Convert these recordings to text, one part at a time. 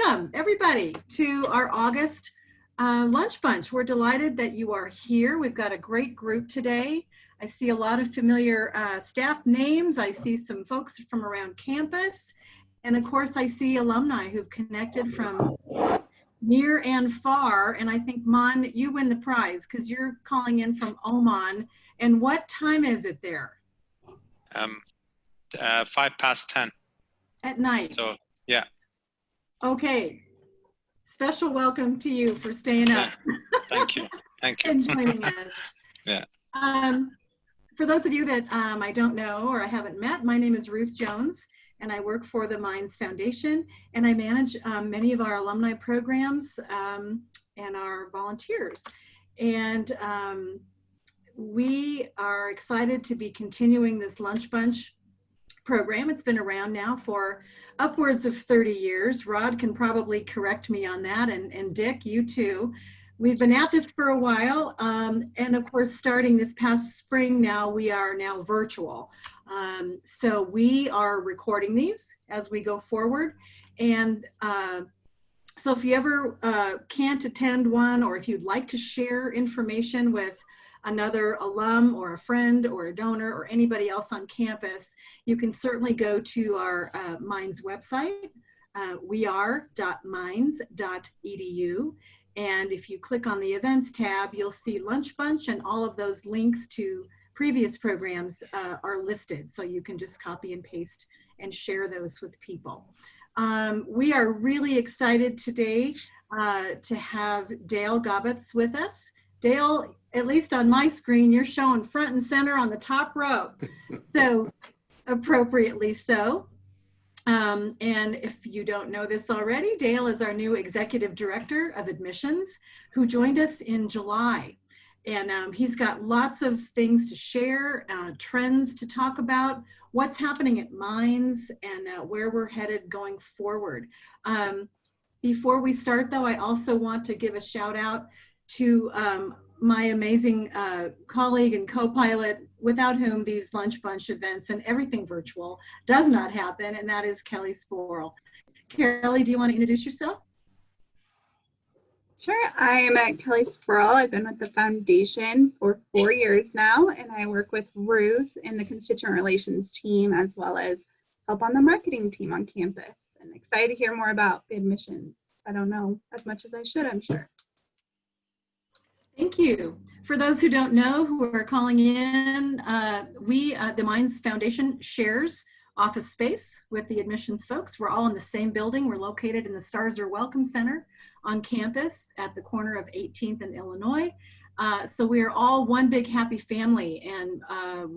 Welcome, everybody, to our August lunch bunch. We're delighted that you are here. We've got a great group today. I see a lot of familiar staff names. I see some folks from around campus. And of course, I see alumni who've connected from near and far. And I think, Mon, you win the prize because you're calling in from Oman. And what time is it there? 10:05. At night. So, yeah. Okay. Special welcome to you for staying up. Thank you. Thank you. And joining us. Yeah. For those of you that I don't know or I haven't met, my name is Ruth Jones, and I work for the Minds Foundation, and I manage many of our alumni programs and our volunteers. And we are excited to be continuing this Lunch Bunch program. It's been around now for upwards of 30 years. Rod can probably correct me on that, and Dick, you too. We've been at this for a while, and of course, starting this past spring now, we are now virtual. So we are recording these as we go forward. And so if you ever can't attend one, or if you'd like to share information with another alum or a friend or a donor or anybody else on campus, you can certainly go to our Minds website, weare.minds.edu. And if you click on the events tab, you'll see Lunch Bunch, and all of those links to previous programs are listed. So you can just copy and paste and share those with people. We are really excited today to have Dale Gobbets with us. Dale, at least on my screen, you're showing front and center on the top row. So appropriately so. And if you don't know this already, Dale is our new Executive Director of Admissions, who joined us in July. And he's got lots of things to share, trends to talk about, what's happening at Minds, and where we're headed going forward. Before we start, though, I also want to give a shout out to my amazing colleague and co-pilot, without whom these Lunch Bunch events and everything virtual does not happen, and that is Kelly Sporl. Kelly, do you want to introduce yourself? Sure, I'm Kelly Sporl. I've been with the foundation for 4 years now, and I work with Ruth in the constituent relations team, as well as help on the marketing team on campus. And excited to hear more about the admissions. I don't know as much as I should, I'm sure. Thank you. For those who don't know, who are calling in, the Minds Foundation shares office space with the admissions folks. We're all in the same building. We're located in the Stars Are Welcome Center on campus at the corner of 18th and Illinois. So we are all one big happy family, and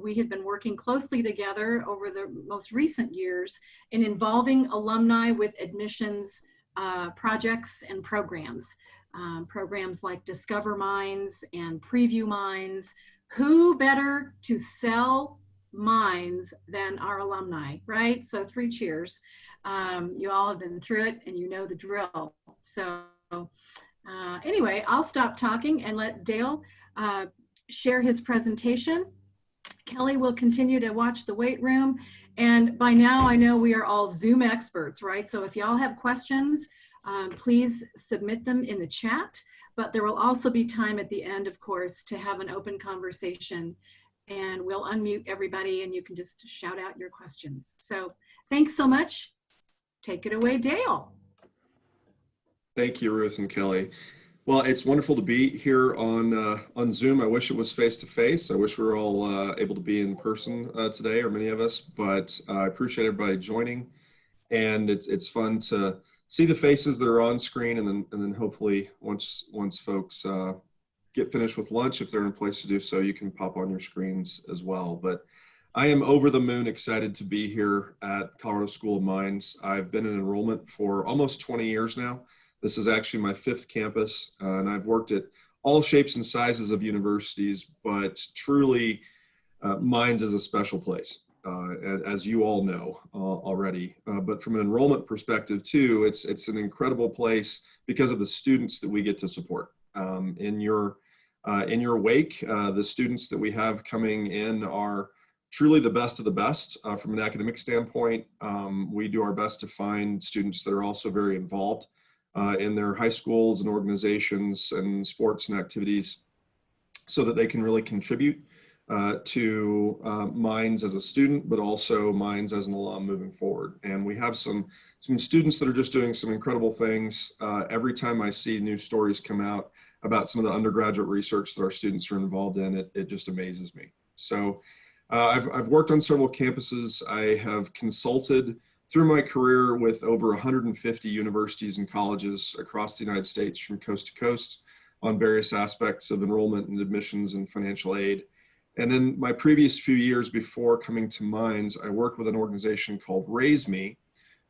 we have been working closely together over the most recent years in involving alumni with admissions projects and programs. Programs like Discover Minds and Preview Minds. Who better to sell Minds than our alumni, right? So 3 cheers. You all have been through it and you know the drill. So anyway, I'll stop talking and let Dale share his presentation. Kelly will continue to watch the weight room. And by now I know we are all Zoom experts, right? So if y'all have questions, please submit them in the chat, but there will also be time at the end, of course, to have an open conversation, and we'll unmute everybody and you can just shout out your questions. So thanks so much. Take it away, Dale. Thank you, Ruth and Kelly. Well, it's wonderful to be here on Zoom. I wish it was face-to-face. I wish we were all able to be in person today, or many of us, but I appreciate everybody joining, and it's fun to see the faces that are on screen, and then hopefully once folks get finished with lunch, if they're in a place to do so, you can pop on your screens as well. But I am over the moon excited to be here at Colorado School of Mines. I've been in enrollment for almost 20 years now. This is actually my 5th campus, and I've worked at all shapes and sizes of universities, but truly Mines is a special place. As you all know already, but from an enrollment perspective too, it's an incredible place because of the students that we get to support. In your wake, the students that we have coming in are truly the best of the best from an academic standpoint. We do our best to find students that are also very involved in their high schools and organizations and sports and activities so that they can really contribute to Minds as a student, but also Minds as an alum moving forward. And we have some students that are just doing some incredible things. Every time I see new stories come out about some of the undergraduate research that our students are involved in, it just amazes me. So I've worked on several campuses. I have consulted through my career with over 150 universities and colleges across the United States from coast to coast on various aspects of enrollment and admissions and financial aid. And then my previous few years before coming to Minds, I worked with an organization called Raise Me,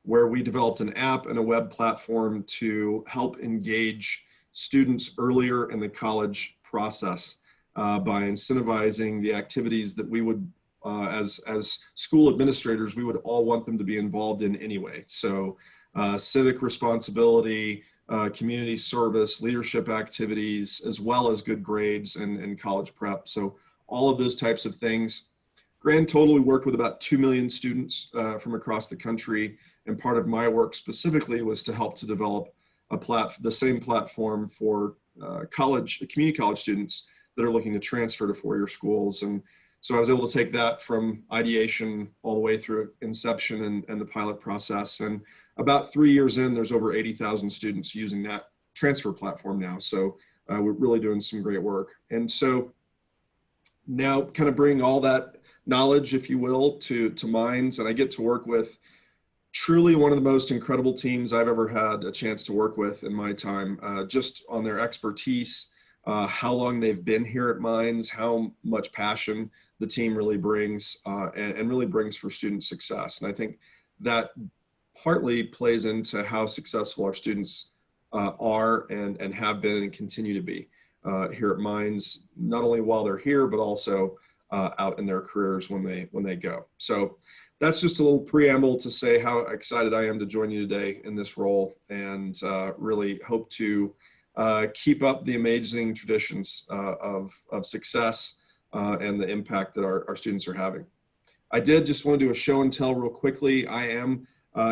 where we developed an app and a web platform to help engage students earlier in the college process by incentivizing the activities that we would, as school administrators, we would all want them to be involved in anyway. So civic responsibility, community service, leadership activities, as well as good grades and college prep. So all of those types of things. Grand total, we worked with about 2 million students from across the country. And part of my work specifically was to help to develop the same platform for community college students that are looking to transfer to four-year schools. And so I was able to take that from ideation all the way through inception and the pilot process. And about 3 years in, there's over 80,000 students using that transfer platform now. So we're really doing some great work. And so now kind of bring all that knowledge, if you will, to Minds, and I get to work with truly one of the most incredible teams I've ever had a chance to work with in my time, just on their expertise, how long they've been here at Minds, how much passion the team really brings, and really brings for student success. And I think that partly plays into how successful our students are and have been and continue to be here at Minds, not only while they're here, but also out in their careers when they go. So that's just a little preamble to say how excited I am to join you today in this role, and really hope to keep up the amazing traditions of success and the impact that our students are having. I did just want to do a show and tell real quickly. I am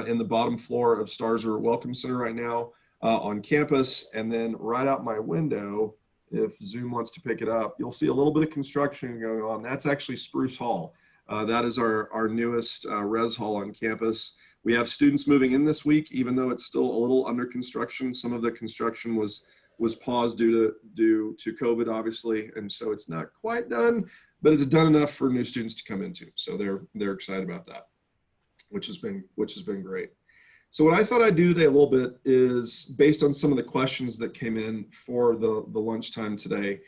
in the bottom floor of Starzer Welcome Center right now on campus, and then right out my window, if Zoom wants to pick it up, you'll see a little bit of construction going on. That's actually Spruce Hall. That is our newest res hall on campus. We have students moving in this week, even though it's still a little under construction. Some of the construction was paused due to COVID, obviously, and so it's not quite done, but it's done enough for new students to come into. So they're excited about that, which has been great. So what I thought I'd do today a little bit is, based on some of the questions that came in for the lunchtime today,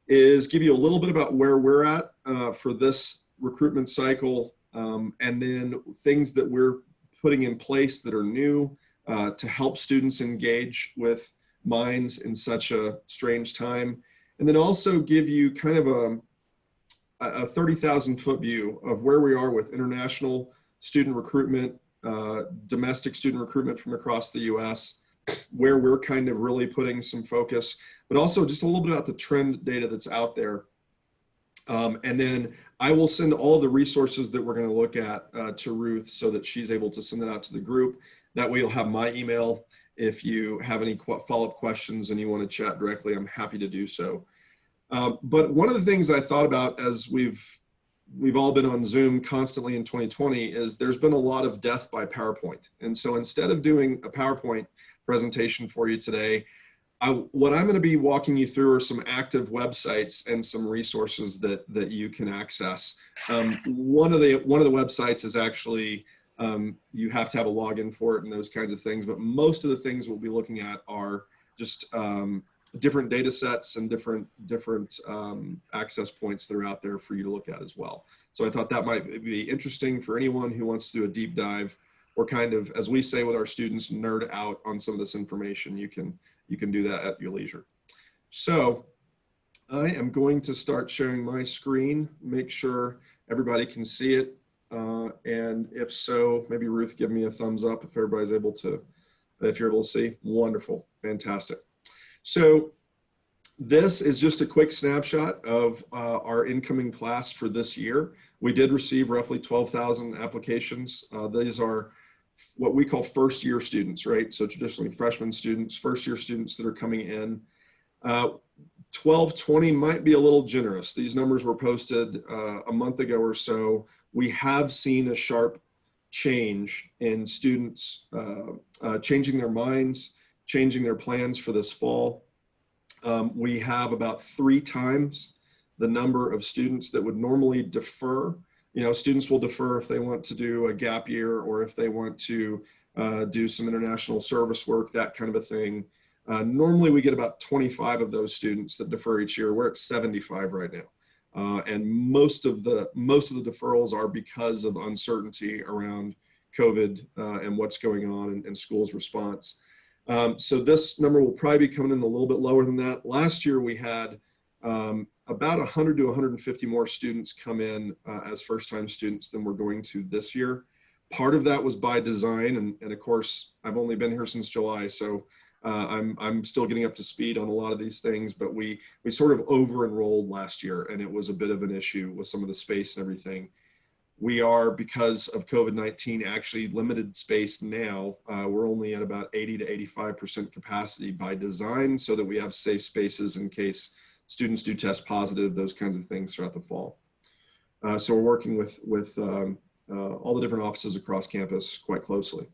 is give you a little bit about where we're at for this recruitment cycle, and then things that we're putting in place that are new to help students engage with Minds in such a strange time. And then also give you kind of a 30,000-foot view of where we are with international student recruitment, domestic student recruitment from across the US, where we're kind of really putting some focus, but also just a little bit about the trend data that's out there. And then I will send all the resources that we're going to look at to Ruth so that she's able to send that out to the group. That way you'll have my email. If you have any follow-up questions and you want to chat directly, I'm happy to do so. But one of the things I thought about as we've all been on Zoom constantly in 2020 is there's been a lot of death by PowerPoint. And so instead of doing a PowerPoint presentation for you today, what I'm going to be walking you through are some active websites and some resources that you can access. One of the websites is actually, you have to have a login for it and those kinds of things, but most of the things we'll be looking at are just different data sets and different access points that are out there for you to look at as well. So I thought that might be interesting for anyone who wants to do a deep dive, or kind of, as we say with our students, nerd out on some of this information. You can do that at your leisure. So I am going to start sharing my screen, make sure everybody can see it. And if so, maybe Ruth, give me a thumbs up if everybody's able to, if you're able to see. Wonderful, fantastic. So this is just a quick snapshot of our incoming class for this year. We did receive roughly 12,000 applications. These are what we call first year students, right? So traditionally freshman students, first year students that are coming in. 1220 might be a little generous. These numbers were posted a month ago or so. We have seen a sharp change in students changing their minds, changing their plans for this fall. We have about 3 times the number of students that would normally defer. You know, students will defer if they want to do a gap year or if they want to do some international service work, that kind of a thing. Normally we get about 25 of those students that defer each year. We're at 75 right now. And most of the deferrals are because of uncertainty around COVID and what's going on in schools' response. So this number will probably be coming in a little bit lower than that. Last year we had about 100 to 150 more students come in as first-time students than we're going to this year. Part of that was by design, and of course I've only been here since July, so I'm still getting up to speed on a lot of these things, but we sort of over-enrolled last year, and it was a bit of an issue with some of the space and everything. We are, because of COVID-19, actually limited space now. We're only at about 80 to 85% capacity by design so that we have safe spaces in case students do test positive, those kinds of things throughout the fall. So we're working with all the different offices across campus quite closely.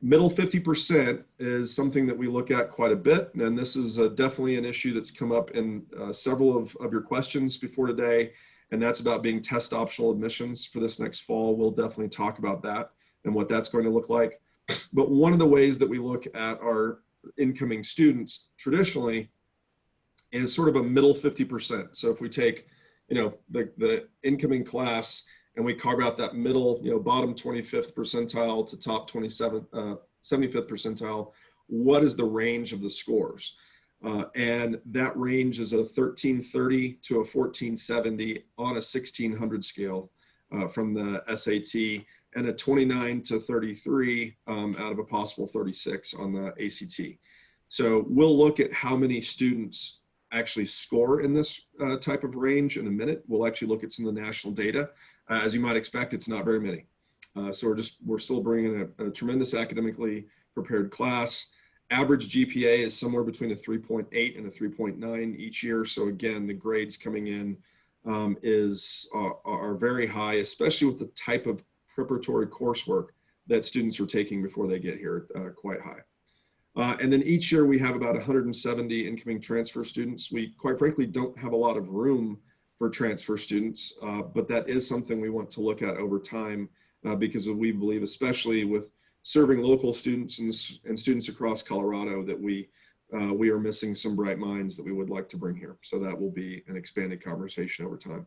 Middle 50% is something that we look at quite a bit, and this is definitely an issue that's come up in several of your questions before today, and that's about being test optional admissions for this next fall. We'll definitely talk about that and what that's going to look like. But one of the ways that we look at our incoming students traditionally is sort of a middle 50%. So if we take, you know, the incoming class and we carve out that middle, you know, bottom 25th percentile to top 75th percentile, what is the range of the scores? And that range is a 1330 to a 1470 on a 1600 scale from the SAT, and a 29 to 33 out of a possible 36 on the ACT. So we'll look at how many students actually score in this type of range in a minute. We'll actually look at some of the national data. As you might expect, it's not very many. So we're still bringing a tremendous academically prepared class. Average GPA is somewhere between a 3.8 and a 3.9 each year. So again, the grades coming in are very high, especially with the type of preparatory coursework that students are taking before they get here, quite high. And then each year we have about 170 incoming transfer students. We quite frankly don't have a lot of room for transfer students, but that is something we want to look at over time because we believe, especially with serving local students and students across Colorado, that we are missing some bright minds that we would like to bring here. So that will be an expanded conversation over time.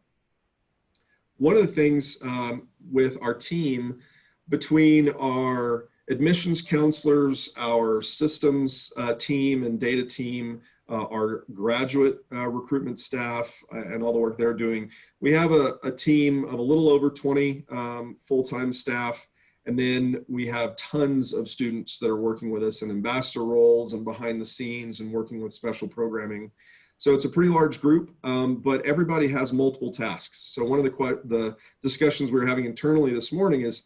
One of the things with our team, between our admissions counselors, our systems team and data team, our graduate recruitment staff, and all the work they're doing, we have a team of a little over 20 full-time staff. And then we have tons of students that are working with us in ambassador roles and behind the scenes and working with special programming. So it's a pretty large group, but everybody has multiple tasks. So one of the discussions we were having internally this morning is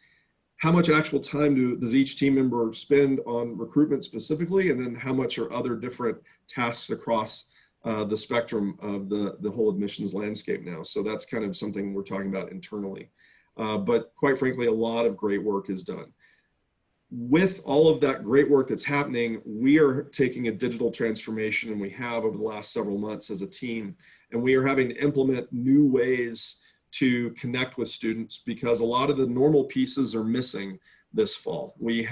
how much actual time does each team member spend on recruitment specifically, and then how much are other different tasks across the spectrum of the whole admissions landscape now. So that's kind of something we're talking about internally. But quite frankly, a lot of great work is done. With all of that great work that's happening, we are taking a digital transformation, and we have over the last several months as a team, and we are having to implement new ways to connect with students because a lot of the normal pieces are missing this fall. We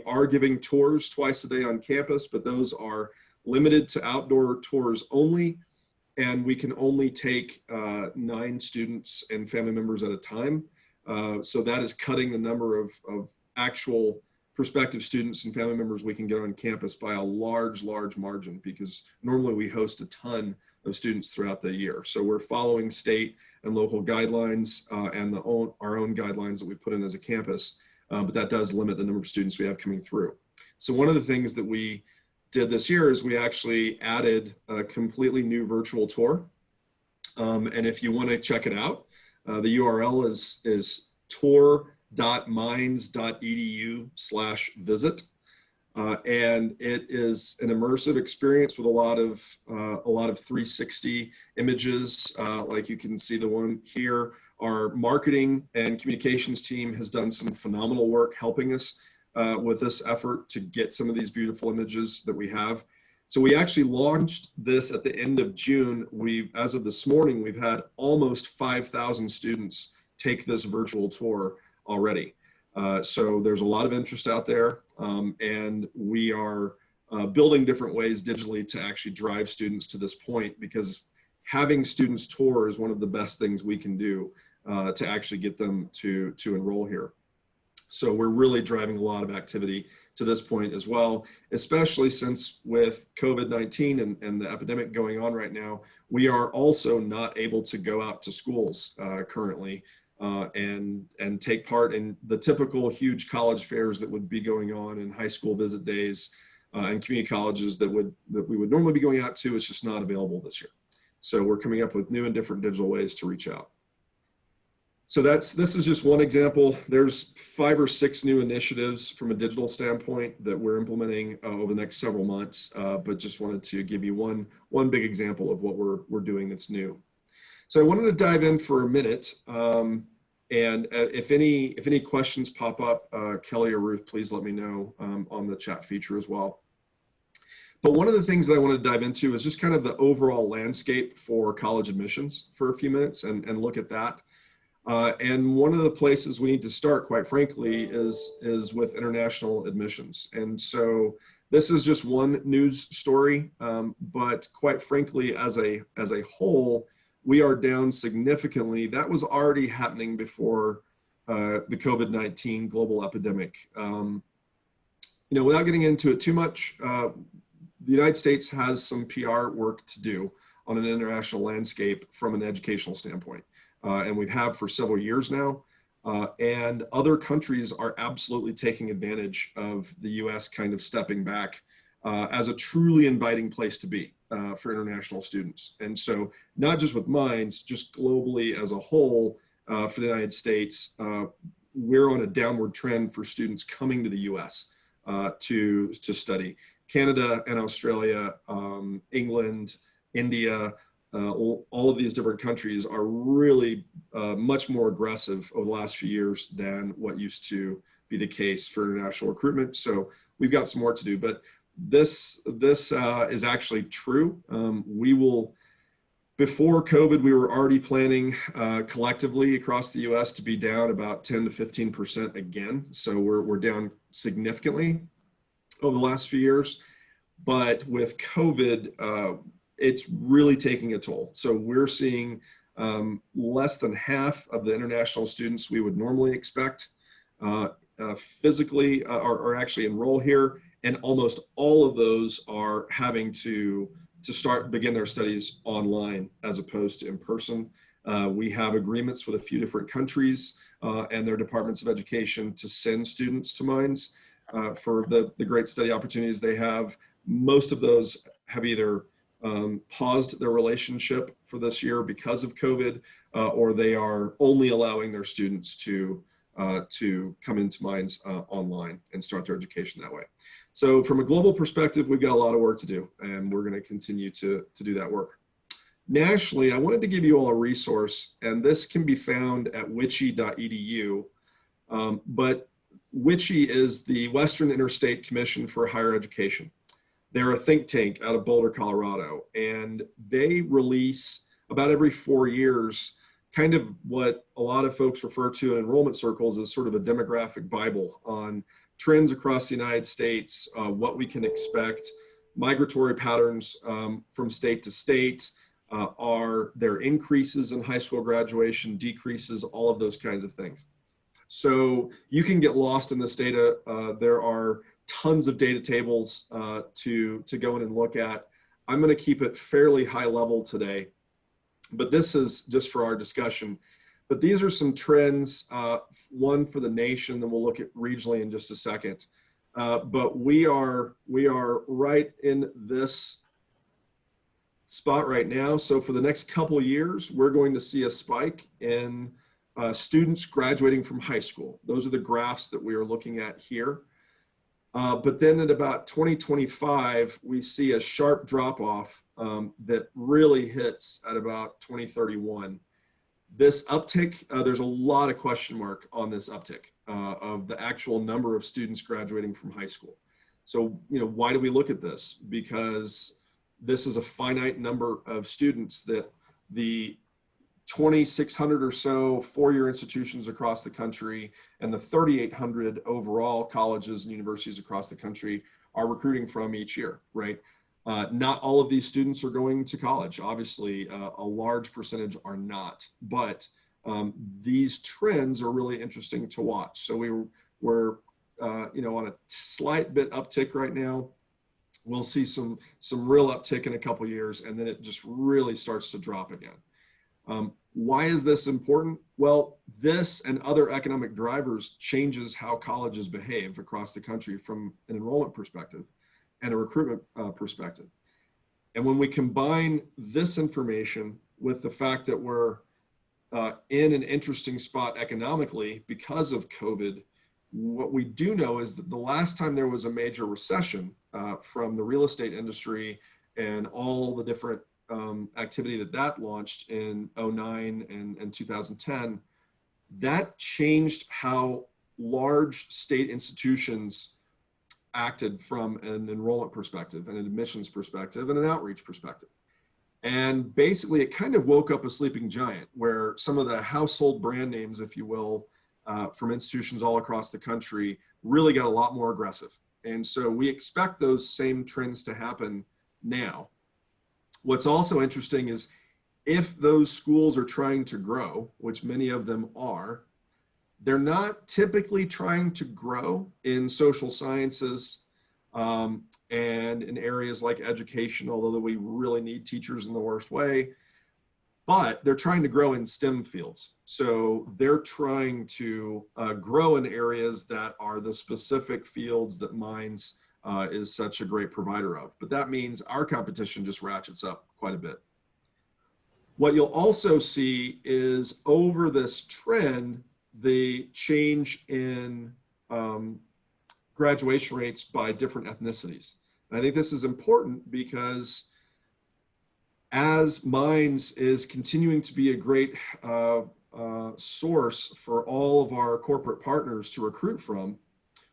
are giving tours twice a day on campus, but those are limited to outdoor tours only, and we can only take 9 students and family members at a time. So that is cutting the number of actual prospective students and family members we can get on campus by a large margin, because normally we host a ton of students throughout the year. So we're following state and local guidelines and our own guidelines that we put in as a campus, but that does limit the number of students we have coming through. So one of the things that we did this year is we actually added a completely new virtual tour. And if you want to check it out, the URL is tour.uarl.edu www.minds.edu/visit. And it is an immersive experience with a lot of 360 images, like you can see the one here. Our marketing and communications team has done some phenomenal work helping us with this effort to get some of these beautiful images that we have. So we actually launched this at the end of June. As of this morning, we've had almost 5,000 students take this virtual tour already. So there's a lot of interest out there, and we are building different ways digitally to actually drive students to this point, because having students tour is one of the best things we can do to actually get them to enroll here. So we're really driving a lot of activity to this point as well, especially since with COVID-19 and the epidemic going on right now, we are also not able to go out to schools currently. And take part in the typical huge college fairs that would be going on, and high school visit days and community colleges that we would normally be going out to. It's just not available this year. So we're coming up with new and different digital ways to reach out. So this is just one example. There's 5 or 6 new initiatives from a digital standpoint that we're implementing over the next several months, but just wanted to give you one big example of what we're doing that's new. So I wanted to dive in for a minute, and if any questions pop up, Kelly or Ruth, please let me know on the chat feature as well. But one of the things that I want to dive into is just kind of the overall landscape for college admissions for a few minutes and look at that. And one of the places we need to start, quite frankly, is with international admissions. And so this is just one news story, but quite frankly, as a whole, we are down significantly. That was already happening before the COVID-19 global epidemic. Without getting into it too much, the United States has some PR work to do on an international landscape from an educational standpoint. And we have for several years now. And other countries are absolutely taking advantage of the US kind of stepping back as a truly inviting place to be for international students. And so not just with Minds, just globally as a whole for the United States, we're on a downward trend for students coming to the US to study. Canada and Australia, England, India, all of these different countries are really much more aggressive over the last few years than what used to be the case for international recruitment. So we've got some work to do, but this is actually true. Before COVID, we were already planning collectively across the US to be down about 10 to 15% again. So we're down significantly over the last few years. But with COVID, it's really taking a toll. So we're seeing less than half of the international students we would normally expect physically are actually enroll here. And almost all of those are having to begin their studies online as opposed to in person. We have agreements with a few different countries and their departments of education to send students to Minds for the great study opportunities they have. Most of those have either paused their relationship for this year because of COVID, or they are only allowing their students to come into Minds online and start their education that way. So from a global perspective, we've got a lot of work to do, and we're going to continue to do that work. Nationally, I wanted to give you all a resource, and this can be found at witchy.edu, but WICHE is the Western Interstate Commission for Higher Education. They're a think tank out of Boulder, Colorado, and they release about every 4 years kind of what a lot of folks refer to in enrollment circles as sort of a demographic Bible on trends across the United States, what we can expect, migratory patterns from state to state, are there increases in high school graduation, decreases, all of those kinds of things. So you can get lost in this data. There are tons of data tables to go in and look at. I'm going to keep it fairly high level today, but this is just for our discussion. But these are some trends, one for the nation, and we'll look at regionally in just a second. But we are right in this spot right now. So for the next couple of years, we're going to see a spike in students graduating from high school. Those are the graphs that we are looking at here. But then at about 2025, we see a sharp drop off that really hits at about 2031. This uptick, there's a lot of question mark on this uptick of the actual number of students graduating from high school. So, why do we look at this? Because this is a finite number of students that the 2,600 or so four-year institutions across the country and the 3,800 overall colleges and universities across the country are recruiting from each year, right? Not all of these students are going to college. Obviously, a large percentage are not, but these trends are really interesting to watch. So we're on a slight bit uptick right now. We'll see some real uptick in a couple years, and then it just really starts to drop again. Why is this important? Well, this and other economic drivers changes how colleges behave across the country from an enrollment perspective and a recruitment perspective. And when we combine this information with the fact that we're in an interesting spot economically because of COVID, what we do know is that the last time there was a major recession from the real estate industry and all the different activity that launched in 2009 and 2010, that changed how large state institutions acted from an enrollment perspective and an admissions perspective and an outreach perspective. And basically it kind of woke up a sleeping giant where some of the household brand names, if you will, from institutions all across the country really got a lot more aggressive. And so we expect those same trends to happen now. What's also interesting is if those schools are trying to grow, which many of them are, they're not typically trying to grow in social sciences and in areas like education, although we really need teachers in the worst way, but they're trying to grow in STEM fields. So they're trying to grow in areas that are the specific fields that Mines is such a great provider of. But that means our competition just ratchets up quite a bit. What you'll also see is over this trend, the change in graduation rates by different ethnicities. And I think this is important because as Mines is continuing to be a great source for all of our corporate partners to recruit from,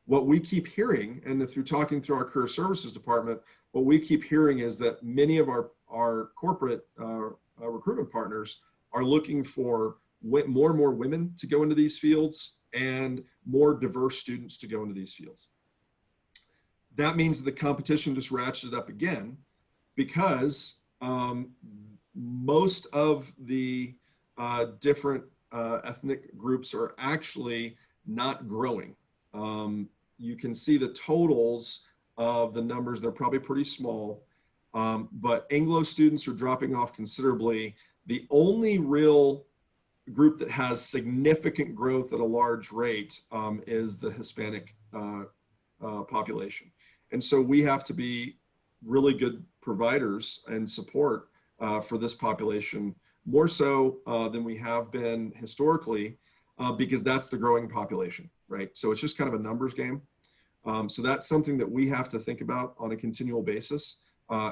what we keep hearing, and through talking through our career services department, what we keep hearing is that many of our corporate recruitment partners are looking for more and more women to go into these fields and more diverse students to go into these fields. That means that the competition just ratcheted up again because most of the different ethnic groups are actually not growing. You can see the totals of the numbers, they're probably pretty small, but Anglo students are dropping off considerably. The only real group that has significant growth at a large rate is the Hispanic population. And so we have to be really good providers and support for this population, more so than we have been historically, because that's the growing population, right? So it's just kind of a numbers game. So that's something that we have to think about on a continual basis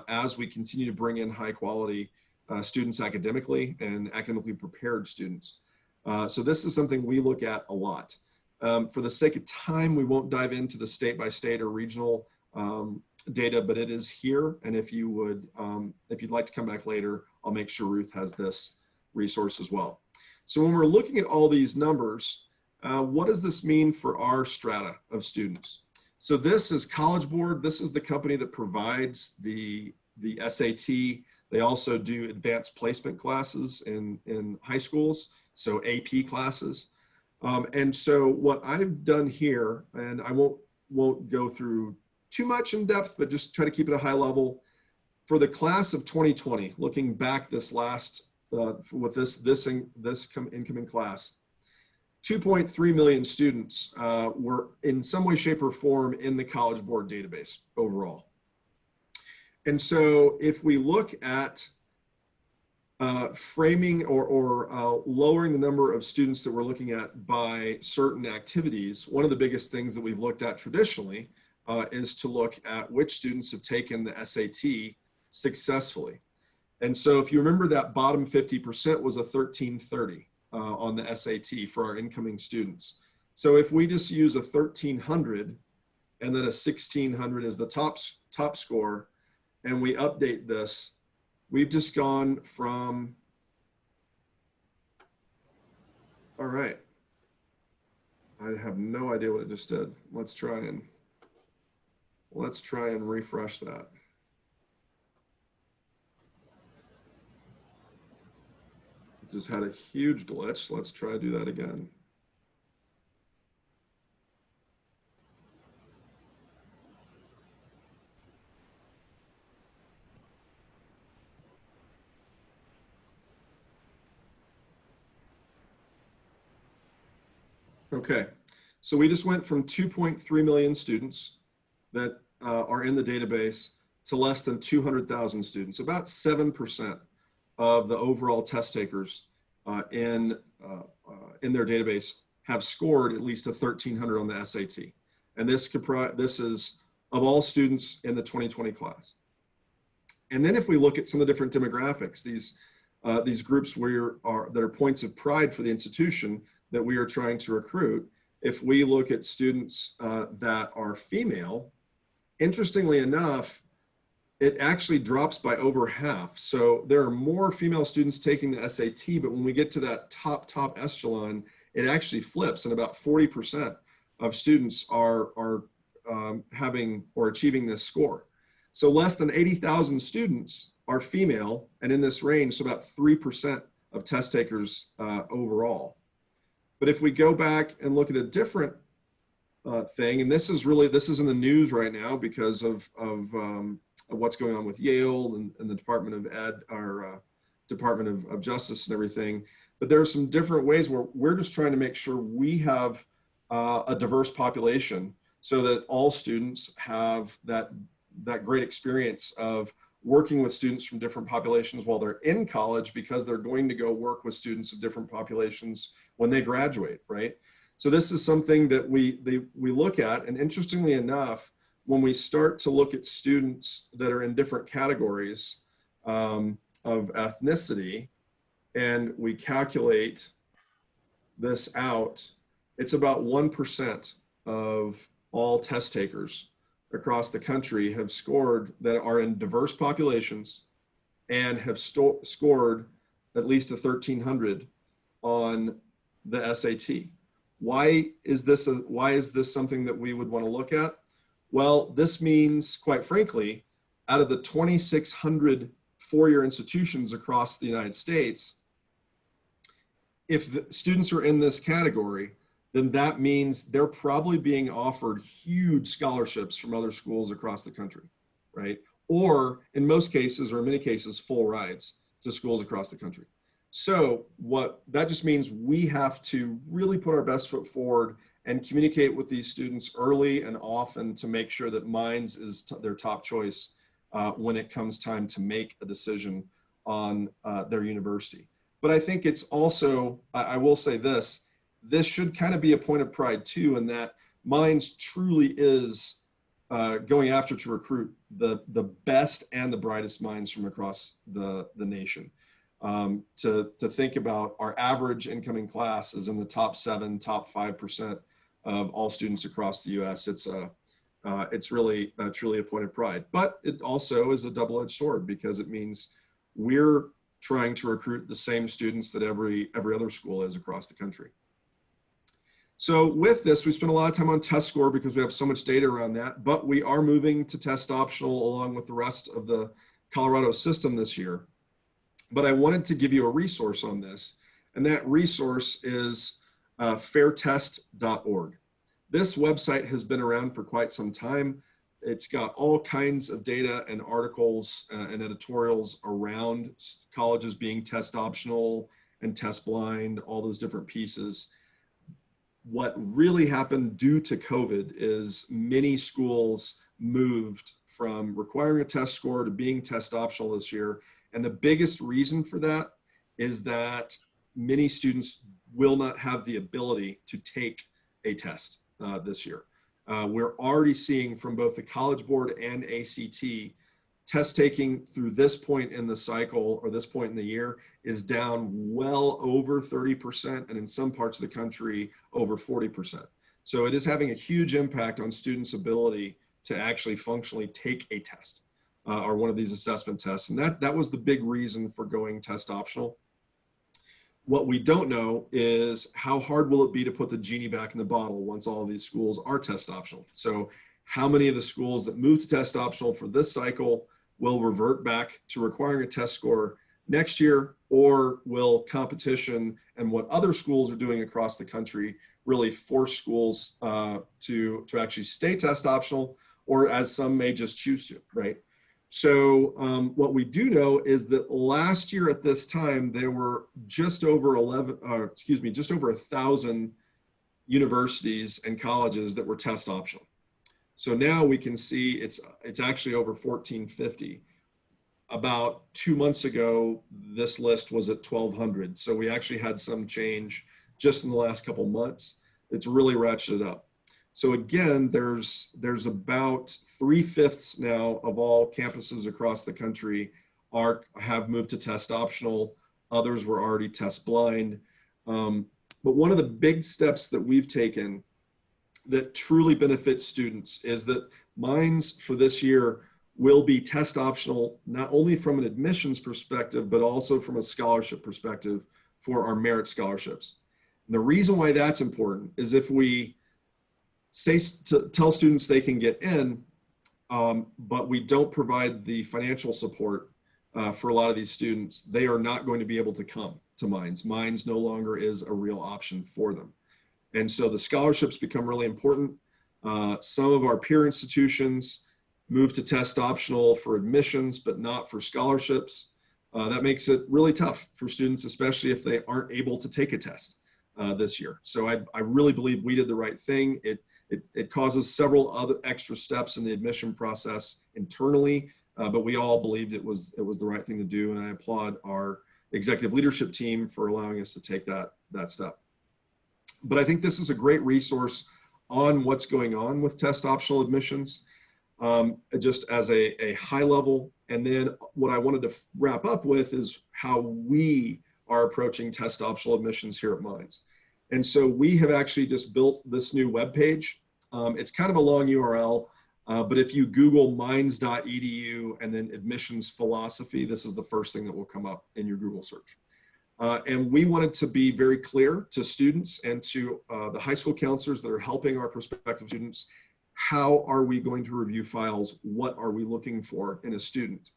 as we continue to bring in high quality students academically and academically prepared students. So this is something we look at a lot. For the sake of time, we won't dive into the state by state or regional data, but it is here. And if you would, if you'd like to come back later, I'll make sure Ruth has this resource as well. So when we're looking at all these numbers, what does this mean for our strata of students? So this is College Board. This is the company that provides the SAT. They also do advanced placement classes in high schools, so AP classes. And so what I've done here, and I won't go through too much in depth, but just try to keep it a high level. For the class of 2020, looking back this last, with this incoming class, 2.3 million students were in some way, shape, or form in the College Board database overall. And so if we look at framing or lowering the number of students that we're looking at by certain activities, one of the biggest things that we've looked at traditionally is to look at which students have taken the SAT successfully. And so if you remember, that bottom 50% was a 1330 on the SAT for our incoming students. So if we just use a 1300 and then a 1600 as the top score, and we update this, we've just gone from, all right. I have no idea what it just did. Let's try and refresh that. It just had a huge glitch. Let's try to do that again. Okay, so we just went from 2.3 million students that are in the database to less than 200,000 students. About 7% of the overall test takers in their database have scored at least a 1300 on the SAT. And this is of all students in the 2020 class. And then if we look at some of the different demographics, these groups that are points of pride for the institution that we are trying to recruit, if we look at students that are female, interestingly enough, it actually drops by over half. So there are more female students taking the SAT, but when we get to that top echelon, it actually flips, and about 40% of students are having or achieving this score. So less than 80,000 students are female, and in this range, so about 3% of test takers overall. But if we go back and look at a different thing, and this is in the news right now because of what's going on with Yale and the Department of Ed, or Department of Justice and everything. But there are some different ways where we're just trying to make sure we have a diverse population so that all students have that great experience of working with students from different populations while they're in college, because they're going to go work with students of different populations when they graduate, right? So this is something that we look at, and interestingly enough, when we start to look at students that are in different categories of ethnicity, and we calculate this out, it's about 1% of all test takers across the country have scored that are in diverse populations and have scored at least a 1300 on the SAT. Why is this something that we would want to look at? Well, this means, quite frankly, out of the 2,600 four-year institutions across the United States, if the students are in this category, then that means they're probably being offered huge scholarships from other schools across the country, right? Or in most cases, or in many cases, full rides to schools across the country. So what that just means, we have to really put our best foot forward and communicate with these students early and often to make sure that Mines is their top choice when it comes time to make a decision on their university. But I think it's also, I will say this should kind of be a point of pride too, in that Mines truly is going after to recruit the best and the brightest minds from across the nation. To think about our average incoming class is in the top top 5% of all students across the US. It's really truly a point of pride, but it also is a double-edged sword, because it means we're trying to recruit the same students that every other school is across the country. So with this, we spend a lot of time on test score because we have so much data around that, but we are moving to test optional along with the rest of the Colorado system this year. But I wanted to give you a resource on this, and that resource is fairtest.org. This website has been around for quite some time. It's got all kinds of data and articles and editorials around colleges being test optional and test blind, all those different pieces. What really happened due to COVID is many schools moved from requiring a test score to being test optional this year. And the biggest reason for that is that many students will not have the ability to take a test this year. We're already seeing from both the College Board and ACT, test taking through this point in the cycle or this point in the year is down well over 30%, and in some parts of the country over 40%. So it is having a huge impact on students' ability to actually functionally take a test or one of these assessment tests. And that was the big reason for going test optional. What we don't know is how hard will it be to put the genie back in the bottle once all of these schools are test optional. So how many of the schools that move to test optional for this cycle will revert back to requiring a test score next year, or will competition and what other schools are doing across the country really force schools to actually stay test optional, or as some may just choose to, right? So what we do know is that last year at this time, there were just over 1,000 universities and colleges that were test optional. So now we can see it's actually over 1,450. About 2 months ago, this list was at 1,200. So we actually had some change just in the last couple months. It's really ratcheted up. So again, there's about 3/5 now of all campuses across the country have moved to test optional. Others were already test blind. But one of the big steps that we've taken that truly benefits students is that Mines for this year will be test optional, not only from an admissions perspective, but also from a scholarship perspective for our merit scholarships. And the reason why that's important is if we tell students they can get in, but we don't provide the financial support for a lot of these students, they are not going to be able to come to Mines. Mines no longer is a real option for them. And so the scholarships become really important. Some of our peer institutions move to test optional for admissions, but not for scholarships. That makes it really tough for students, especially if they aren't able to take a test this year. So I really believe we did the right thing. It causes several other extra steps in the admission process internally, but we all believed it was the right thing to do. And I applaud our executive leadership team for allowing us to take that step. But I think this is a great resource on what's going on with test optional admissions, just as a high level. And then what I wanted to wrap up with is how we are approaching test optional admissions here at Mines. And so we have actually just built this new webpage. It's kind of a long URL, but if you Google mines.edu and then admissions philosophy, this is the first thing that will come up in your Google search. And we wanted to be very clear to students and to the high school counselors that are helping our prospective students. How are we going to review files? What are we looking for in a student?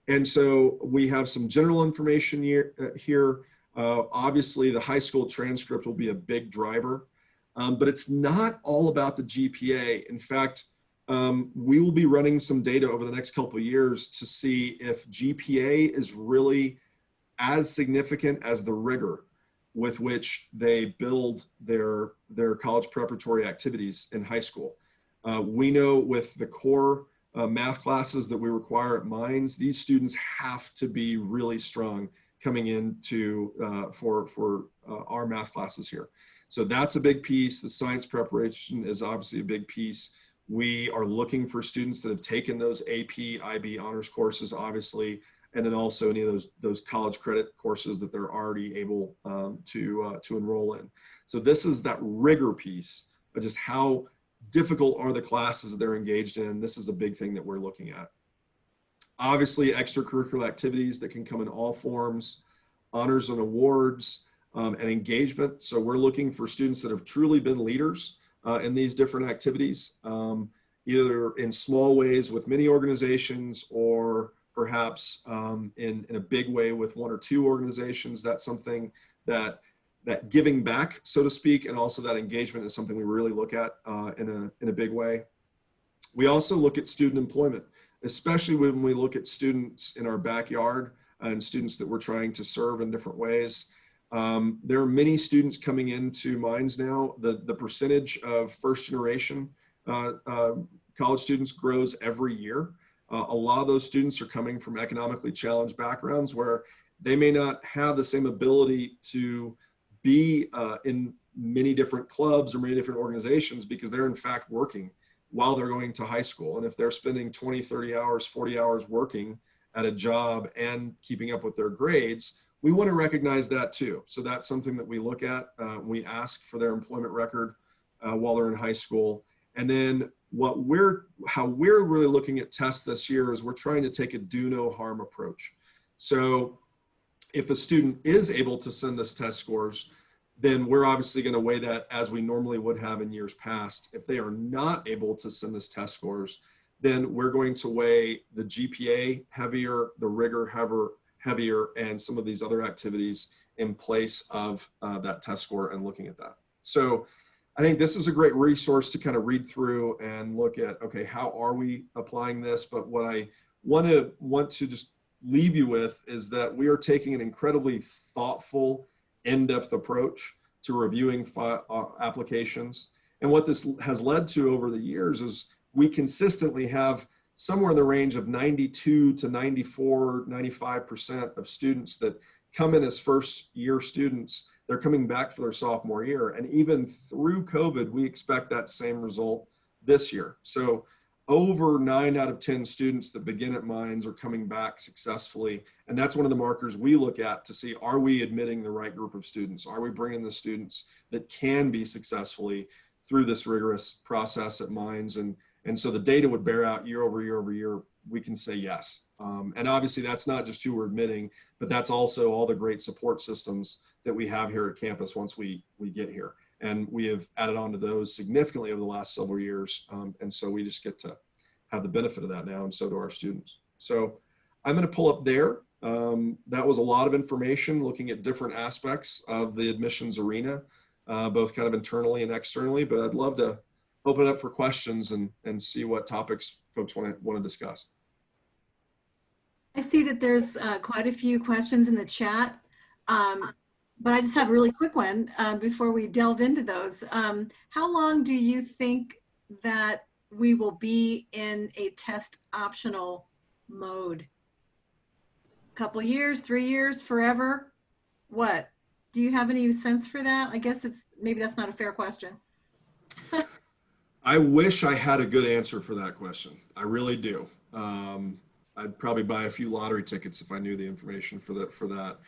And so we have some general information here. Obviously, the high school transcript will be a big driver, but it's not all about the GPA. In fact, we will be running some data over the next couple of years to see if GPA is really as significant as the rigor with which they build their college preparatory activities in high school. We know with the core math classes that we require at Mines, these students have to be really strong coming into for our math classes here. So that's a big piece. The science preparation is obviously a big piece. We are looking for students that have taken those AP, IB honors courses, obviously, and then also any of those college credit courses that they're already able to enroll in. So this is that rigor piece of just how difficult are the classes that they're engaged in. This is a big thing that we're looking at. Obviously, extracurricular activities that can come in all forms, honors and awards, and engagement. So we're looking for students that have truly been leaders in these different activities, either in small ways with many organizations or perhaps in a big way with one or two organizations. That's something that giving back, so to speak, and also that engagement is something we really look at in a big way. We also look at student employment, especially when we look at students in our backyard and students that we're trying to serve in different ways. There are many students coming into Mines now. The percentage of first generation college students grows every year. A lot of those students are coming from economically challenged backgrounds where they may not have the same ability to be in many different clubs or many different organizations because they're in fact working while they're going to high school. And if they're spending 20, 30 hours, 40 hours working at a job and keeping up with their grades, we want to recognize that too. So that's something that we look at. We ask for their employment record while they're in high school. And then how we're really looking at tests this year is we're trying to take a do no harm approach. So if a student is able to send us test scores, then we're obviously going to weigh that as we normally would have in years past. If they are not able to send us test scores, then we're going to weigh the GPA heavier, the rigor heavier, and some of these other activities in place of that test score and looking at that. So I think this is a great resource to kind of read through and look at, okay, how are we applying this? But what I want to just leave you with is that we are taking an incredibly thoughtful, in-depth approach to reviewing applications. And what this has led to over the years is we consistently have somewhere in the range of 92 to 94, 95% of students that come in as first year students. They're coming back for their sophomore year. And even through COVID, we expect that same result this year. So over 9 out of 10 students that begin at Mines are coming back successfully. And that's one of the markers we look at to see, are we admitting the right group of students? Are we bringing the students that can be successfully through this rigorous process at Mines? And so the data would bear out year over year over year, we can say yes. And obviously that's not just who we're admitting, but that's also all the great support systems that we have here at campus once we get here. And we have added on to those significantly over the last several years. And so we just get to have the benefit of that now, and so do our students. So I'm going to pull up there. That was a lot of information looking at different aspects of the admissions arena, both kind of internally and externally, but I'd love to open it up for questions and see what topics folks want to discuss. I see that there's quite a few questions in the chat, but I just have a really quick one before we delve into those. How long do you think that we will be in a test optional mode? A couple years, 3 years, forever? What? Do you have any sense for that? I guess maybe that's not a fair question. I wish I had a good answer for that question. I really do. I'd probably buy a few lottery tickets if I knew the information for that.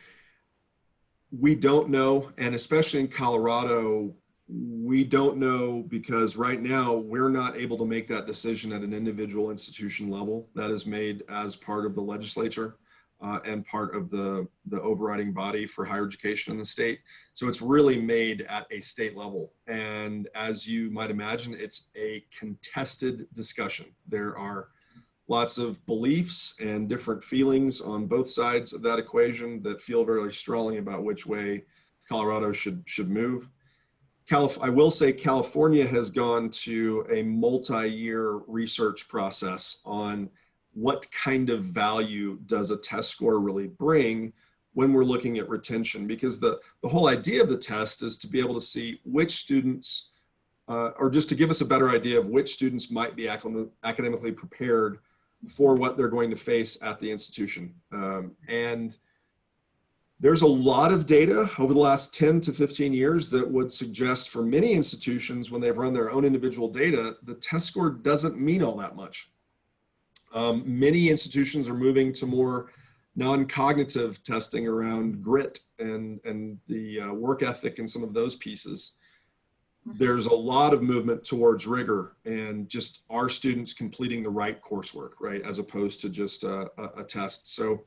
We don't know, and especially in Colorado, we don't know because right now we're not able to make that decision at an individual institution level. That is made as part of the legislature and part of the overriding body for higher education in the state. So it's really made at a state level. And as you might imagine, it's a contested discussion. There are lots of beliefs and different feelings on both sides of that equation that feel very strongly about which way Colorado should move. I will say California has gone to a multi-year research process on what kind of value does a test score really bring when we're looking at retention, because the whole idea of the test is to be able to see which students, or just to give us a better idea of which students might be academically prepared for what they're going to face at the institution. And there's a lot of data over the last 10 to 15 years that would suggest for many institutions, when they've run their own individual data, the test score doesn't mean all that much. Many institutions are moving to more non-cognitive testing around grit and the work ethic and some of those pieces. There's a lot of movement towards rigor and just our students completing the right coursework, right, as opposed to just a test. So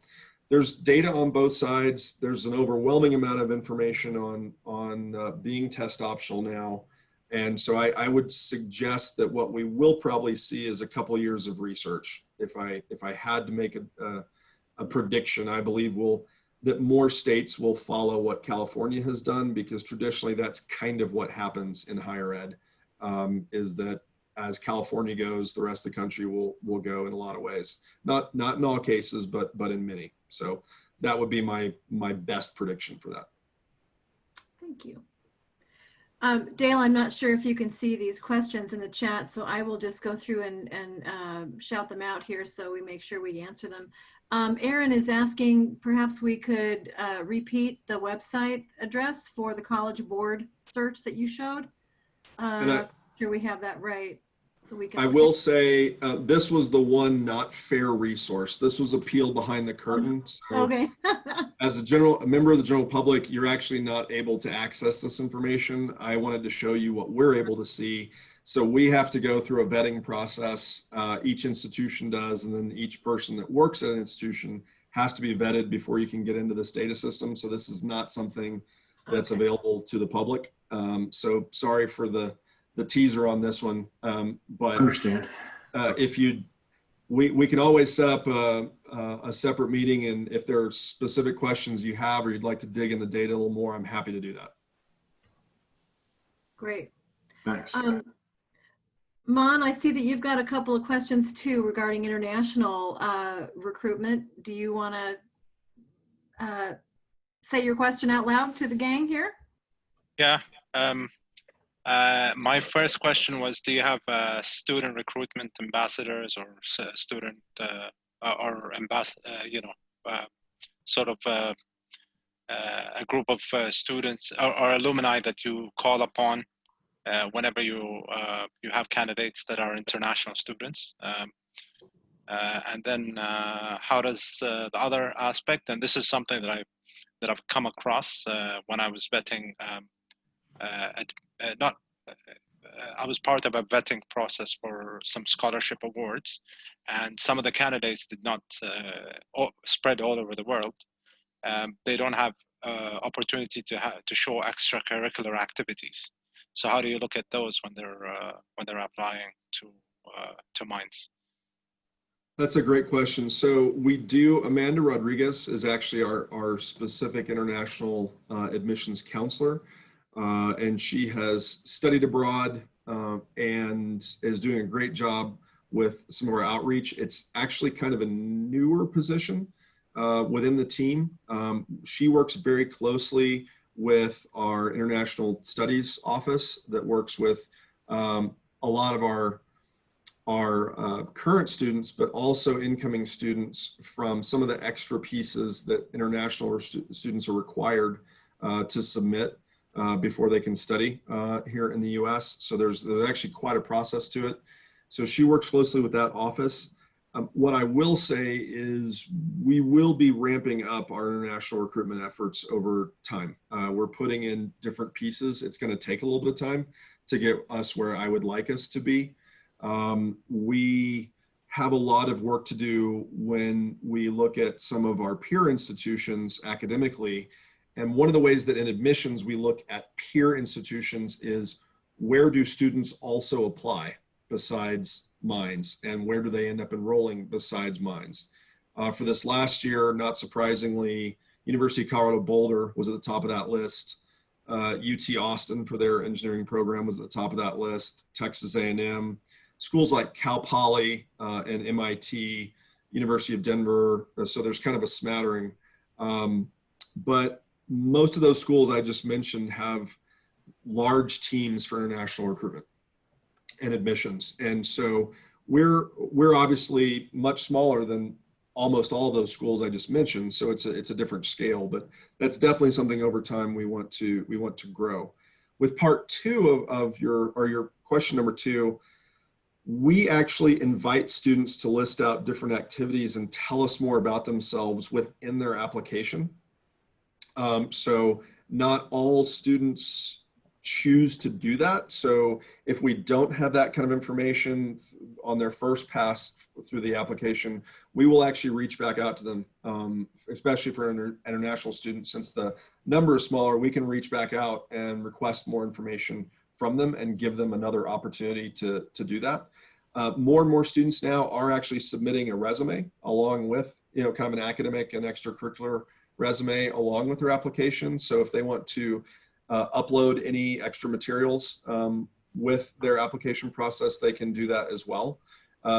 there's data on both sides. There's an overwhelming amount of information on being test optional now. And so I would suggest that what we will probably see is a couple of years of research. If I had to make a prediction, I believe that more states will follow what California has done, because traditionally that's kind of what happens in higher ed, is that as California goes, the rest of the country will go in a lot of ways. Not in all cases, but in many. So that would be my best prediction for that. Thank you. Dale, I'm not sure if you can see these questions in the chat, so I will just go through and shout them out here so we make sure we answer them. Aaron is asking, perhaps we could repeat the website address for the College Board search that you showed. Sure we have that right. So we can. I will say this was the one not fair resource. This was a peel behind the curtain. So Okay. as a member of the general public, you're actually not able to access this information. I wanted to show you what we're able to see. So we have to go through a vetting process. Each institution does, and then each person that works at an institution has to be vetted before you can get into this data system. So this is not something that's available to the public. So sorry for the teaser on this one, but Understand. if we can always set up a separate meeting, and if there are specific questions you have or you'd like to dig in the data a little more, I'm happy to do that. Great. Thanks. Mon, I see that you've got a couple of questions too regarding international recruitment. Do you want to say your question out loud to the gang here? Yeah. My first question was, do you have student recruitment ambassadors or student or sort of a group of students or alumni that you call upon whenever you have candidates that are international students? And then how does the other aspect, and this is something that I've come across when I was vetting I was part of a vetting process for some scholarship awards, and some of the candidates did not spread all over the world. They don't have opportunity to show extracurricular activities. So how do you look at those when they're applying to Mines? That's a great question. So we do, Amanda Rodriguez is actually our specific international admissions counselor. And she has studied abroad and is doing a great job with some of our outreach. It's actually kind of a newer position within the team. She works very closely with our international studies office that works with a lot of our current students, but also incoming students from some of the extra pieces that international students are required to submit before they can study here in the US. So there's actually quite a process to it. So she works closely with that office. What I will say is we will be ramping up our international recruitment efforts over time. We're putting in different pieces. It's going to take a little bit of time to get us where I would like us to be. We have a lot of work to do when we look at some of our peer institutions academically. And one of the ways that in admissions we look at peer institutions is, where do students also apply besides Mines, and where do they end up enrolling besides Mines? For this last year, not surprisingly, University of Colorado Boulder was at the top of that list. UT Austin for their engineering program was at the top of that list. Texas A&M, schools like Cal Poly and MIT, University of Denver. So there's kind of a smattering. But most of those schools I just mentioned have large teams for international recruitment and admissions. And so we're obviously much smaller than almost all of those schools I just mentioned. So it's a different scale, but that's definitely something over time we want to grow. With part two of your question number two, we actually invite students to list out different activities and tell us more about themselves within their application. So not all students choose to do that. So if we don't have that kind of information on their first pass through the application, we will actually reach back out to them, especially for international students. Since the number is smaller, we can reach back out and request more information from them and give them another opportunity to do that. More and more students now are actually submitting a resume along with, kind of an academic and extracurricular resume along with their application. So if they want to upload any extra materials with their application process, they can do that as well.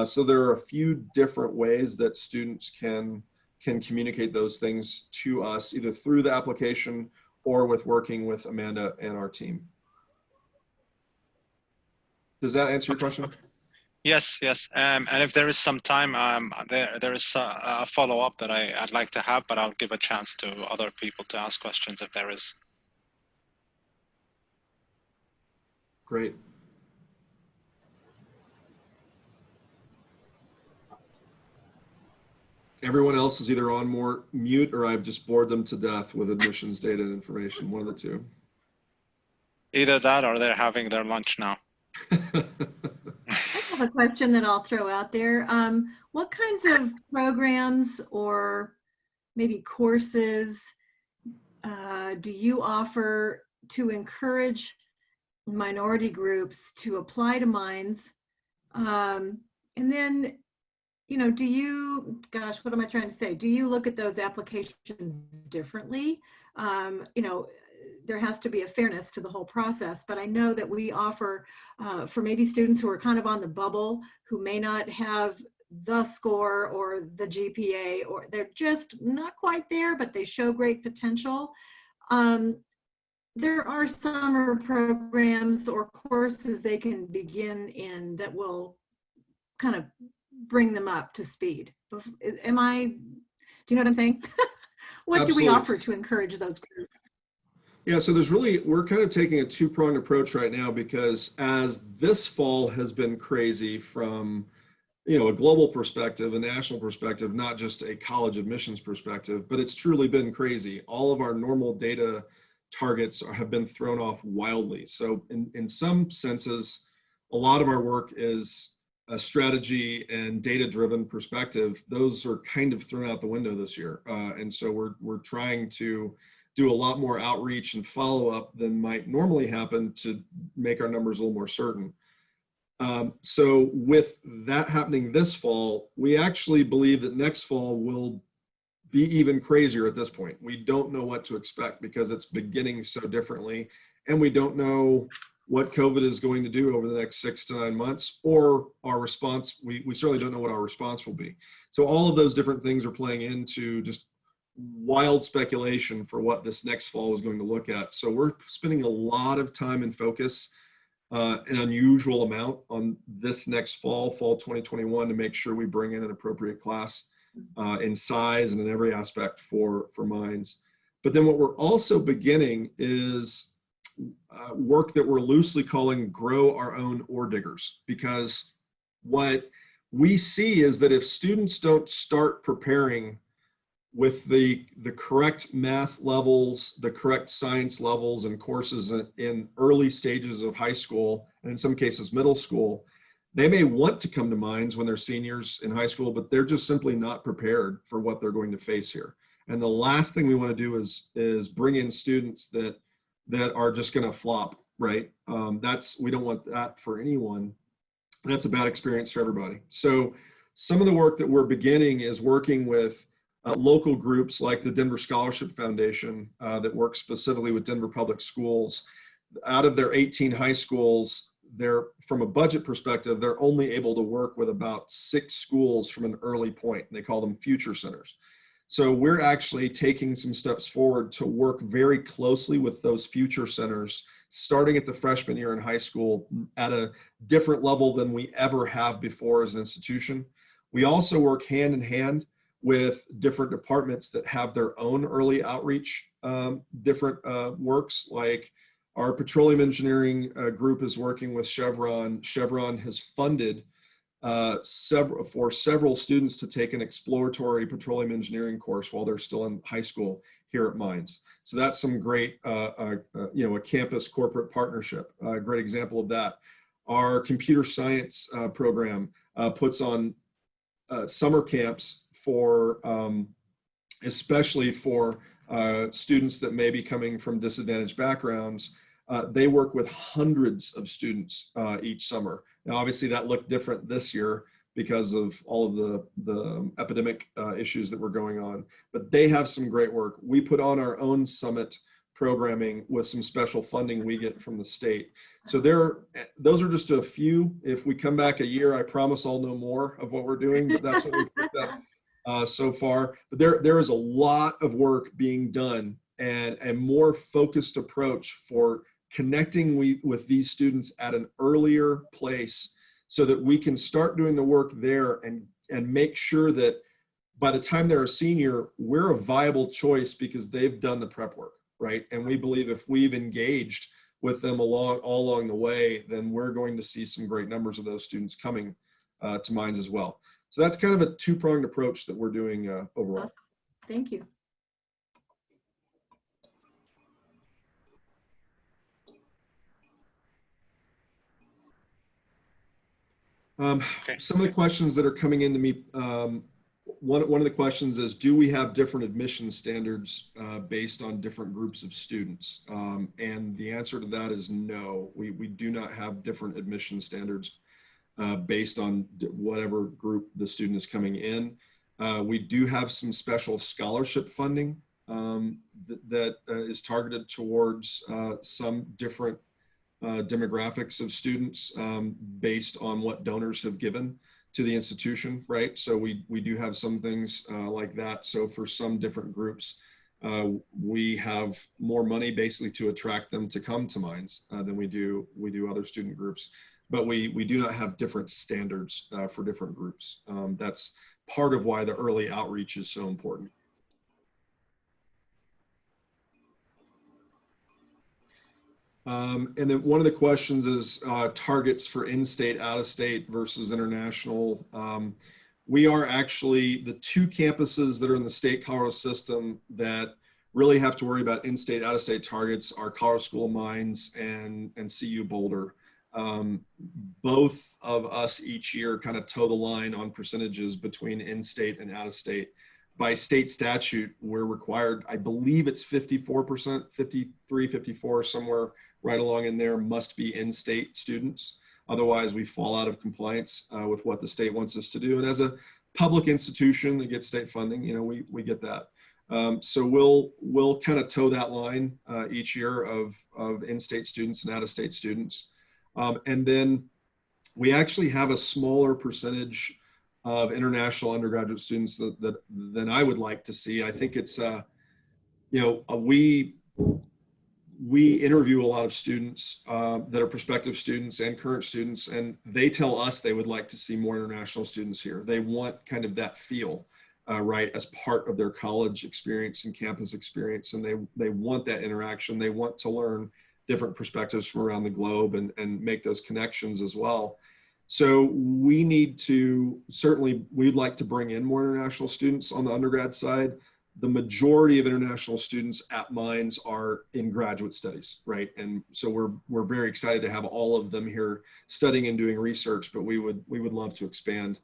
So there are a few different ways that students can communicate those things to us, either through the application or with working with Amanda and our team. Does that answer your question? Yes, yes. And if there is some time, there is a follow-up that I'd like to have, but I'll give a chance to other people to ask questions if there is. Great. Everyone else is either on more mute or I've just bored them to death with admissions data and information, one of the two. Either that or they're having their lunch now. I have a question that I'll throw out there. What kinds of programs or maybe courses do you offer to encourage minority groups to apply to Mines? And then, you know, do you, gosh, what am I trying to say? Do you look at those applications differently? You know, there has to be a fairness to the whole process, but I know that we offer for maybe students who are kind of on the bubble, who may not have the score or the GPA, or they're just not quite there, but they show great potential. There are summer programs or courses they can begin in that will kind of bring them up to speed. Do you know what I'm saying? What Absolutely. do we offer to encourage those groups? Yeah, so we're kind of taking a two-pronged approach right now, because as this fall has been crazy from, you know, a global perspective, a national perspective, not just a college admissions perspective, but it's truly been crazy. All of our normal data targets have been thrown off wildly. So in some senses, a lot of our work is a strategy and data-driven perspective. Those are kind of thrown out the window this year. And so we're trying to do a lot more outreach and follow-up than might normally happen to make our numbers a little more certain. So with that happening this fall, we actually believe that next fall will be even crazier at this point. We don't know what to expect because it's beginning so differently, and we don't know what COVID is going to do over the next 6 to 9 months, or our response. We certainly don't know what our response will be. So all of those different things are playing into just wild speculation for what this next fall is going to look at. So we're spending a lot of time and focus, an unusual amount, on this next fall 2021, to make sure we bring in an appropriate class in size and in every aspect for Mines. But then what we're also beginning is work that we're loosely calling grow our own ore diggers, because what we see is that if students don't start preparing with the correct math levels, the correct science levels and courses in early stages of high school, and in some cases middle school, they may want to come to Mines when they're seniors in high school, but they're just simply not prepared for what they're going to face here. And the last thing we want to do is bring in students that are just going to flop, right? We don't want that for anyone. That's a bad experience for everybody. So some of the work that we're beginning is working with local groups like the Denver Scholarship Foundation that works specifically with Denver Public Schools. Out of their 18 high schools, from a budget perspective, they're only able to work with about 6 schools from an early point. And they call them future centers. So we're actually taking some steps forward to work very closely with those future centers, starting at the freshman year in high school at a different level than we ever have before as an institution. We also work hand in hand with different departments that have their own early outreach, different works. Like our petroleum engineering group is working with Chevron. Chevron has funded several students to take an exploratory petroleum engineering course while they're still in high school here at Mines. So that's some great, a campus corporate partnership. A great example of that. Our computer science program puts on summer camps for, especially for students that may be coming from disadvantaged backgrounds. They work with hundreds of students each summer. Now, obviously that looked different this year because of all of the epidemic issues that were going on, but they have some great work. We put on our own summit programming with some special funding we get from the state. So those are just a few. If we come back a year, I promise I'll know more of what we're doing, but that's what we've picked up so far. But there is a lot of work being done, and a more focused approach for connecting with these students at an earlier place so that we can start doing the work there and make sure that by the time they're a senior, we're a viable choice because they've done the prep work, right? And we believe if we've engaged with them all along the way, then we're going to see some great numbers of those students coming to Mines as well. So that's kind of a two-pronged approach that we're doing overall. Awesome. Thank you. Okay. Some of the questions that are coming into me, one of the questions is, do we have different admission standards based on different groups of students? And the answer to that is no. We do not have different admission standards based on whatever group the student is coming in. We do have some special scholarship funding that is targeted towards some different demographics of students based on what donors have given to the institution, right? So we do have some things like that. So for some different groups, we have more money basically to attract them to come to Mines than we do other student groups. But we do not have different standards for different groups. That's part of why the early outreach is so important. And then one of the questions is targets for in-state, out-of-state versus international. We are actually the two campuses that are in the state Colorado system that really have to worry about in-state, out-of-state targets are Colorado School of Mines and CU Boulder. Both of us each year kind of toe the line on percentages between in-state and out-of-state. By state statute, we're required, I believe it's 54%, 53, 54, somewhere right along in there must be in-state students. Otherwise, we fall out of compliance with what the state wants us to do. And as a public institution that gets state funding, you know, we get that. So we'll kind of toe that line each year of in-state students and out-of-state students. And then we actually have a smaller percentage of international undergraduate students than I would like to see. I think it's, you know, we interview a lot of students that are prospective students and current students, and they tell us they would like to see more international students here. They want kind of that feel, right, as part of their college experience and campus experience, and they want that interaction. They want to learn different perspectives from around the globe and make those connections as well. So we need to, certainly we'd like to bring in more international students on the undergrad side. The majority of international students at Mines are in graduate studies, right? And so we're very excited to have all of them here studying and doing research, but we would love to expand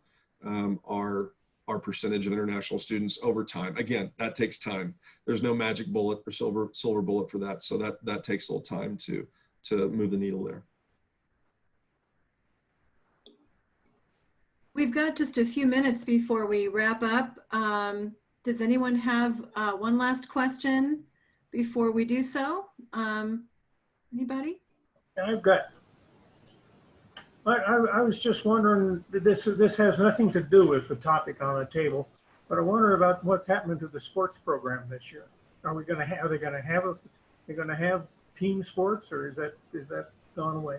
our percentage of international students over time. Again, that takes time. There's no magic bullet or silver bullet for that. So that takes a little time to move the needle there. We've got just a few minutes before we wrap up. Does anyone have one last question before we do so? Anybody? I've got. I was just wondering, this has nothing to do with the topic on the table, but I wonder about what's happening to the sports program this year. Are they going to have team sports, or is that gone away?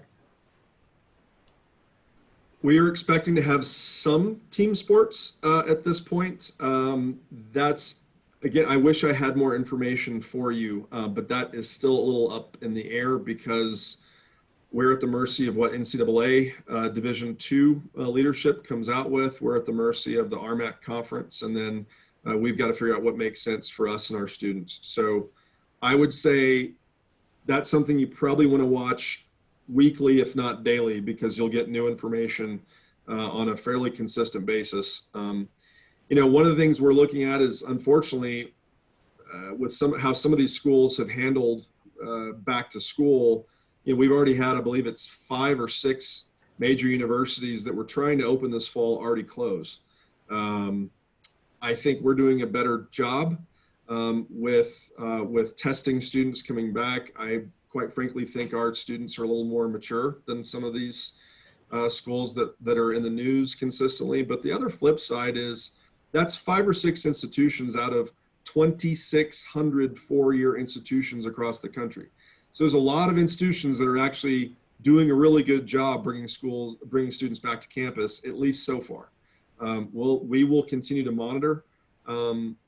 We are expecting to have some team sports at this point. That's, again, I wish I had more information for you, but that is still a little up in the air because we're at the mercy of what NCAA Division II leadership comes out with. We're at the mercy of the RMAC conference, and then we've got to figure out what makes sense for us and our students. So I would say that's something you probably want to watch weekly, if not daily, because you'll get new information on a fairly consistent basis. You know, one of the things we're looking at is, unfortunately, with how some of these schools have handled back to school. You know, we've already had, I believe it's 5 or 6 major universities that were trying to open this fall already close. I think we're doing a better job with testing students coming back. I quite frankly think our students are a little more mature than some of these schools that are in the news consistently. But the other flip side is that's 5 or 6 institutions out of 2,600 four-year institutions across the country. So there's a lot of institutions that are actually doing a really good job bringing students back to campus, at least so far. We will continue to monitor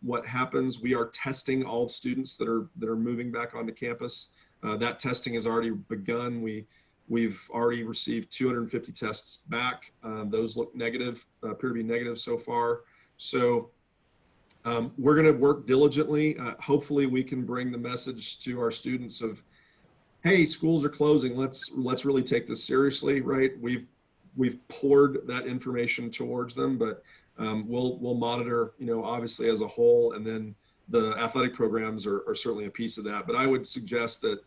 what happens. We are testing all students that are moving back onto campus. That testing has already begun. We've already received 250 tests back. Those look negative, appear to be negative so far. So we're going to work diligently. Hopefully we can bring the message to our students of, hey, schools are closing. Let's really take this seriously, right? We've poured that information towards them, but we'll monitor, obviously as a whole, and then the athletic programs are certainly a piece of that. But I would suggest that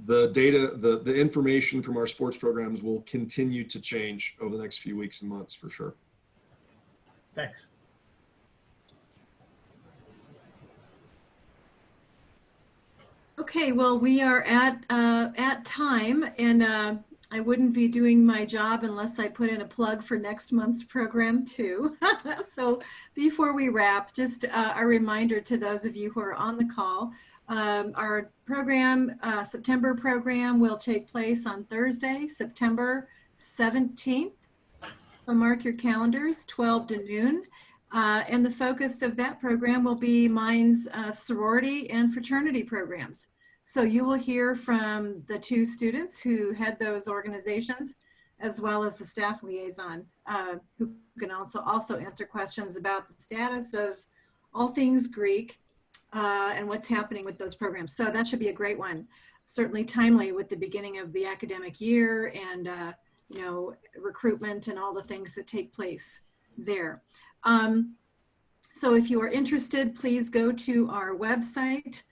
the data, the information from our sports programs will continue to change over the next few weeks and months for sure. Thanks. Okay, well, we are at time, and I wouldn't be doing my job unless I put in a plug for next month's program too. So before we wrap, just a reminder to those of you who are on the call, our program, September program, will take place on Thursday, September 17th. So mark your calendars, 12 to noon. And the focus of that program will be Mine's sorority and fraternity programs. So you will hear from the two students who head those organizations, as well as the staff liaison, who can also answer questions about the status of all things Greek and what's happening with those programs. So that should be a great one. Certainly timely with the beginning of the academic year and recruitment and all the things that take place there. So if you are interested, please go to our website.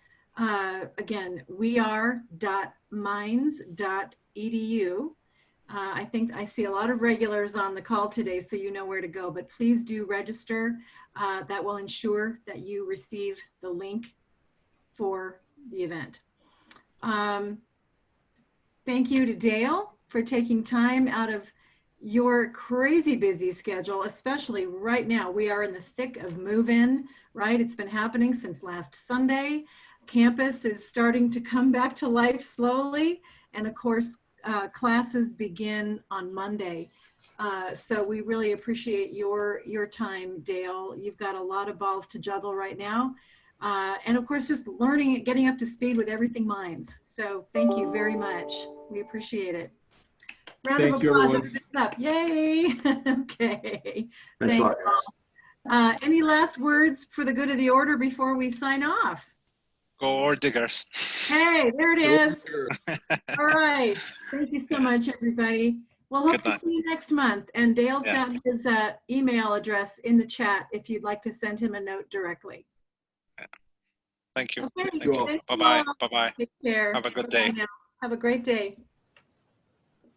Again, weare.mines.edu. I think I see a lot of regulars on the call today, so you know where to go, but please do register. That will ensure that you receive the link for the event. Thank you to Dale for taking time out of your crazy busy schedule, especially right now. We are in the thick of move-in, right? It's been happening since last Sunday. Campus is starting to come back to life slowly. And of course, classes begin on Monday. So we really appreciate your time, Dale. You've got a lot of balls to juggle right now. And of course, just learning, getting up to speed with everything Mines. So thank you very much. We appreciate it. Round of applause. Up. Yay. Okay. Thanks a lot, guys. Any last words for the good of the order before we sign off? Go Ore Diggers. Hey, there it is. All right. Thank you so much, everybody. We'll hope to see you next month. And Dale's got his email address in the chat if you'd like to send him a note directly. Thank you. Okay. Thank you. Bye-bye. Bye-bye. Take care. Have a good day. Have a great day.